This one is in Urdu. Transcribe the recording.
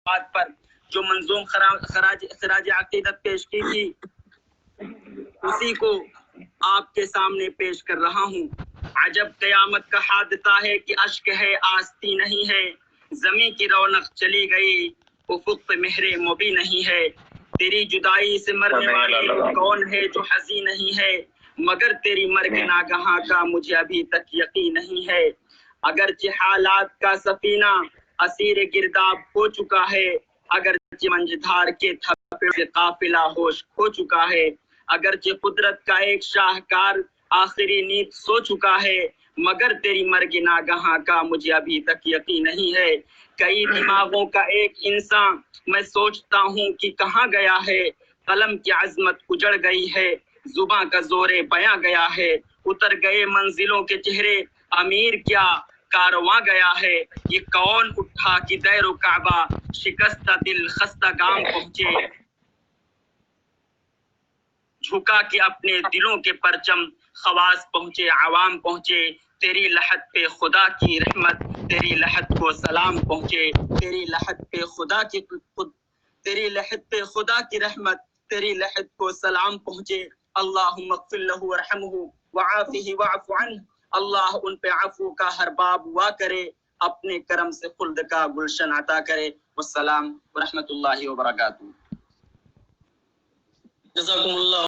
بات پر جو منظوم خراج عقیدت پیش کی تھی اسی کو آپ کے سامنے پیش کر رہا ہوں۔ عجب قیامت کا حادثہ ہے کہ اشک ہے آستی نہیں ہے، زمیں کی رونق چلی گئی افق پہ مہر مبیں نہیں ہے، تیری جدائی سے مرنے والے کون ہے جو حزین نہیں ہے، مگر تیری مرگ ناگہاں کا مجھے ابھی تک یقین نہیں ہے۔ اگرچہ حالات کا سفینہ اسیر گرداب ہو چکا ہے، اگرچہ منجدھار کے تھپے سے قافلہ ہوش کھو چکا ہے، اگرچہ قدرت کا ایک شاہکار آخری نیند سو چکا ہے، مگر تیری مرگ ناگہاں کا مجھے ابھی تک یقین نہیں ہے۔ کئی دماغوں کا ایک انسان میں سوچتا ہوں کہ کہاں گیا ہے، قلم کی عظمت اجڑ گئی ہے، زباں کا زور بیاں گیا ہے، اتر گئے منزلوں کے چہرے، امیر کیا کارواں گیا ہے، یہ کون اٹھا کہ دیر و کعبہ شکستہ دل خستہ گام پہنچے، جھکا کہ اپنے دلوں کے پرچم خواص پہنچے عوام پہنچے، تیری لحد پہ خدا کی رحمت تیری لحد کو سلام پہنچے، تیری لحد پہ خدا کی تیری لحد پہ خدا کی رحمت تیری لحد کو سلام پہنچے۔ اللہم اغفر لہ ورحمہ وعافہ واعف عنہ، اللہ ان پہ عفو کا ہر باب وا کرے، اپنے کرم سے خلد کا گلشن عطا کرے۔ والسلام ورحمۃ اللہ وبرکاتہ۔ جزاکم اللہ